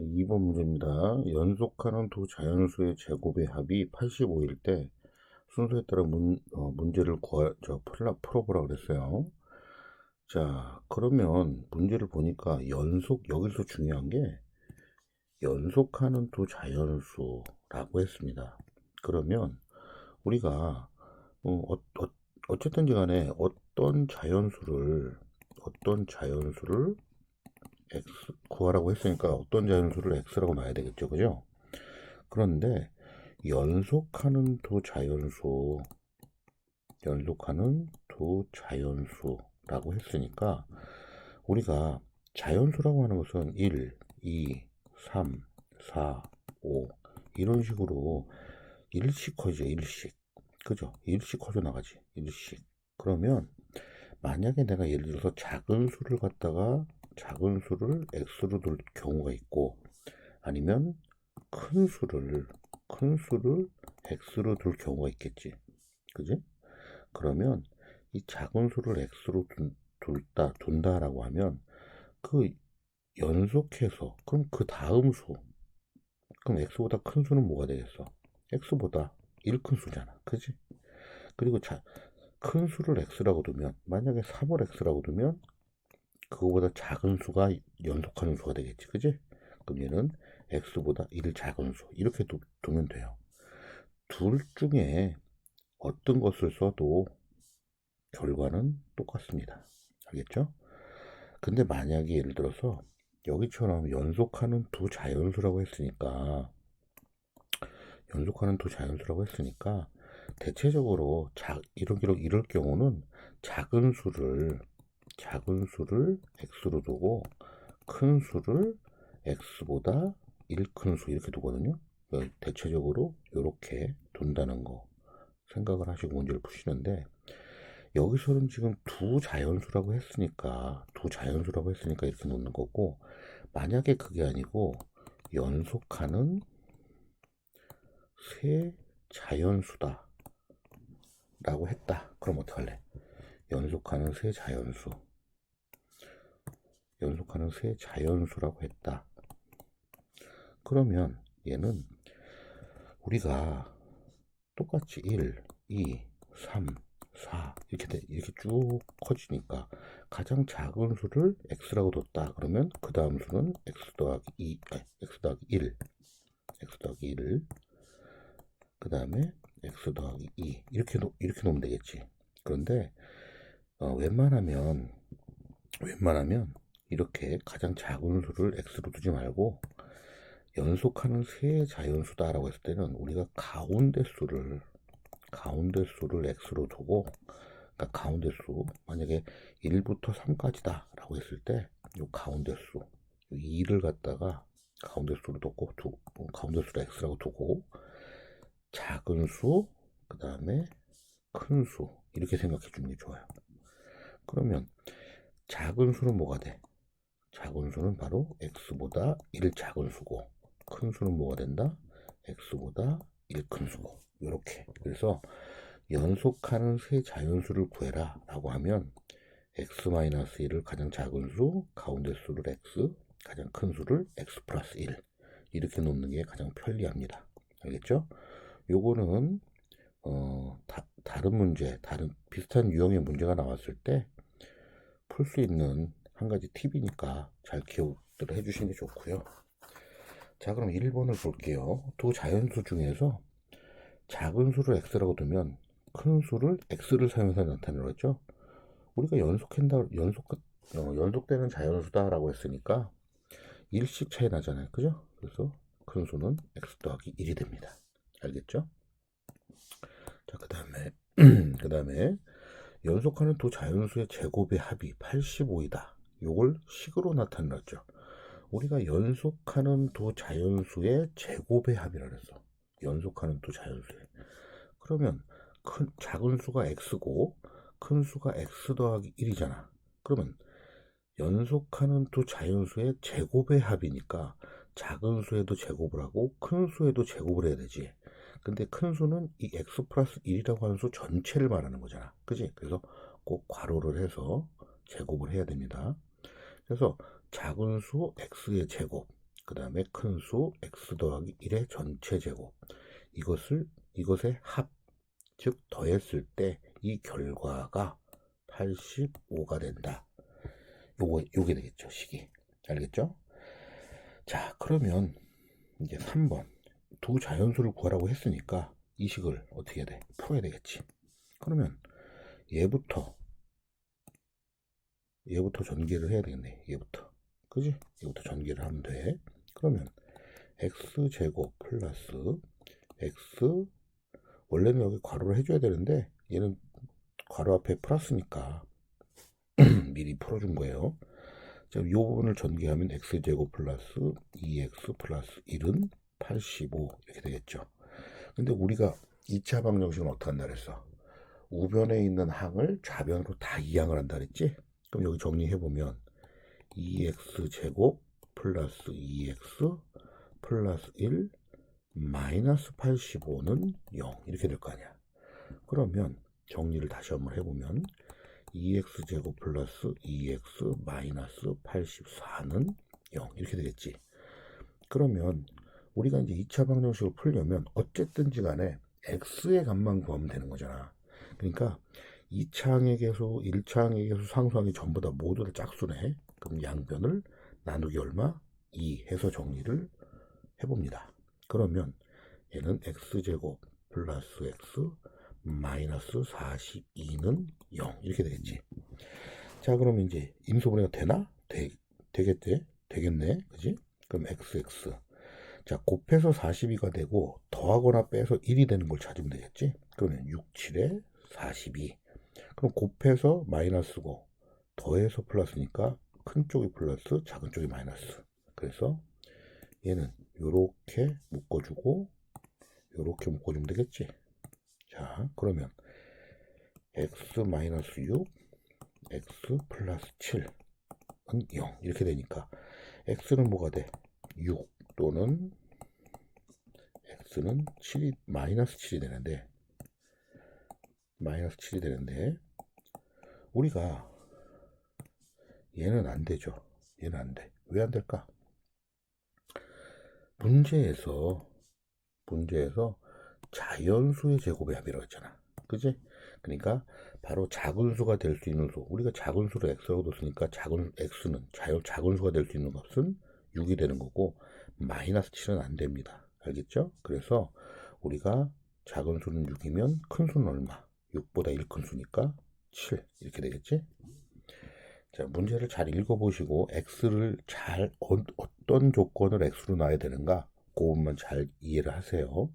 2번 문제입니다. 연속하는 두 자연수의 제곱의 합이 85일 때 순서에 따라 문제를 풀어보라 그랬어요. 자, 그러면 문제를 보니까 여기서 중요한 게 연속하는 두 자연수라고 했습니다. 그러면 우리가 어쨌든지 간에 어떤 자연수를 x 구하라고 했으니까 어떤 자연수를 x라고 놔야 되겠죠, 그죠? 그런데 연속하는 두 자연수라고 했으니까 우리가 자연수라고 하는 것은 1, 2, 3, 4, 5 이런 식으로 일씩 커져, 일씩. 그죠? 일씩 커져 나가지, 일씩. 그러면 만약에 내가 예를 들어서 작은 수를 x로 둘 경우가 있고, 아니면 큰 수를 x로 둘 경우가 있겠지. 그지? 그러면 이 작은 수를 x로 둔다라고 하면 그 연속해서 그럼 그 다음 수 그럼 x보다 큰 수는 뭐가 되겠어? x보다 1 큰 수잖아. 그지? 그리고 큰 수를 x라고 두면 만약에 3을 x라고 두면 그거보다 작은 수가 연속하는 수가 되겠지. 그지? 그럼 얘는 x보다 1 작은 수 이렇게 두면 돼요. 둘 중에 어떤 것을 써도 결과는 똑같습니다. 알겠죠? 근데 만약에 예를 들어서 여기처럼 연속하는 두 자연수라고 했으니까 대체적으로 이럴 경우는 작은 수를 x로 두고 큰 수를 x보다 1 큰 수 이렇게 두거든요. 대체적으로 이렇게 둔다는 거 생각을 하시고 문제를 푸시는데, 여기서는 지금 두 자연수라고 했으니까 이렇게 놓는 거고, 만약에 그게 아니고 연속하는 세 자연수다 라고 했다. 그럼 어떡할래? 연속하는 세 자연수라고 했다. 그러면 얘는 우리가 똑같이 1, 2, 3, 4 이렇게 쭉 커지니까 가장 작은 수를 x라고 뒀다. 그러면 그 다음 수는 x 더하기 1, 그 다음에 x 더하기 2 이렇게 놓으면 되겠지. 그런데 웬만하면 이렇게 가장 작은 수를 x로 두지 말고 연속하는 세 자연수다라고 했을 때는 우리가 가운데 수를 x로 두고, 그러니까 가운데 수 만약에 1부터 3까지다 라고 했을 때 이 가운데 수 2를 갖다가 가운데 수로 가운데 수를 x라고 두고 작은 수 그 다음에 큰 수 이렇게 생각해 주는 게 좋아요. 그러면 작은 수는 뭐가 돼? 작은 수는 바로 x보다 1 작은 수고, 큰 수는 뭐가 된다? x보다 1 큰 수고. 이렇게. 그래서 연속하는 세 자연수를 구해라 라고 하면 x-1을 가장 작은 수, 가운데 수를 x, 가장 큰 수를 x 플러스 1 이렇게 놓는 게 가장 편리합니다. 알겠죠? 요거는 다른 문제, 비슷한 유형의 문제가 나왔을 때 풀 수 있는 한 가지 팁이니까 잘 기억을 해주시는 게 좋고요. 자, 그럼 1번을 볼게요. 두 자연수 중에서 작은 수를 x라고 두면 큰 수를 x를 사용해서 나타내라고 했죠. 우리가 연속되는 자연수다라고 했으니까 일씩 차이 나잖아요. 그죠? 그래서 큰 수는 x 더하기 1이 됩니다. 알겠죠? 자, 그 다음에 연속하는 두 자연수의 제곱의 합이 85이다. 요걸 식으로 나타냈죠. 우리가 연속하는 두 자연수의 제곱의 합이라 그랬어. 연속하는 두 자연수의. 그러면 작은 수가 x고 큰 수가 x 더하기 1이잖아. 그러면 연속하는 두 자연수의 제곱의 합이니까 작은 수에도 제곱을 하고 큰 수에도 제곱을 해야 되지. 근데 큰 수는 이 x 플러스 1이라고 하는 수 전체를 말하는 거잖아. 그지? 그래서 꼭 괄호를 해서 제곱을 해야 됩니다. 그래서 작은 수 x의 제곱, 그 다음에 큰 수 x 더하기 1의 전체 제곱. 이것의 합, 즉 더했을 때 이 결과가 85가 된다. 요게 되겠죠, 식이. 알겠죠? 자, 그러면 이제 3번. 두 자연수를 구하라고 했으니까 이 식을 어떻게 해야 돼? 풀어야 되겠지. 그러면 얘부터 전개를 해야 되겠네. 얘부터. 그지? 얘부터 전개를 하면 돼. 그러면 x제곱 플러스 x, 원래는 여기 괄호를 해줘야 되는데 얘는 괄호 앞에 플러스니까 미리 풀어준 거예요. 자, 이 부분을 전개하면 x제곱 플러스 2x 플러스 1은 85 이렇게 되겠죠. 근데 우리가 2차 방정식은 어떻게 한다 그랬어? 우변에 있는 항을 좌변으로 다 이항을 한다 그랬지? 그럼 여기 정리해보면 2x제곱 플러스 2x 플러스 1 마이너스 85는 0 이렇게 될 거 아니야. 그러면 정리를 다시 한번 해보면 2x제곱 플러스 2x 마이너스 84는 0 이렇게 되겠지. 그러면 우리가 이제 2차 방정식을 풀려면 어쨌든지 간에 x의 값만 구하면 되는 거잖아. 그러니까 2차 항의 계수, 1차 항의 계수, 상수항이 전부 다 모두 다 짝수네. 그럼 양변을 나누기 얼마? 2 해서 정리를 해봅니다. 그러면 얘는 x제곱 플러스 x 마이너스 42는 0 이렇게 되겠지. 자, 그럼 이제 임수분해가 되나? 되겠네. 그지? 그럼 xx. 자, 곱해서 42가 되고 더하거나 빼서 1이 되는 걸 찾으면 되겠지. 그러면 6, 7에 42. 그럼 곱해서 마이너스고 더해서 플러스니까 큰 쪽이 플러스, 작은 쪽이 마이너스. 그래서 얘는 요렇게 묶어주고 요렇게 묶어주면 되겠지. 자, 그러면 x 마이너스 6, x 플러스 7은 0 이렇게 되니까 x는 뭐가 돼? 6 또는 x는 7이 마이너스 7이 되는데 우리가 얘는 안 되죠. 얘는 안 돼. 왜 안 될까? 문제에서 자연수의 제곱의 합이라고 했잖아. 그지? 그러니까 바로 작은 수가 될 수 있는 수. 우리가 작은 수를 x라고 뒀으니까 작은 x는 작은 수가 될 수 있는 값은 6이 되는 거고 마이너스 7은 안 됩니다. 알겠죠? 그래서 우리가 작은 수는 6이면 큰 수는 얼마? 6보다 1 큰 수니까 7 이렇게 되겠지? 자, 문제를 잘 읽어보시고 x를 어떤 조건을 x로 놔야 되는가? 그 부분만 잘 이해를 하세요.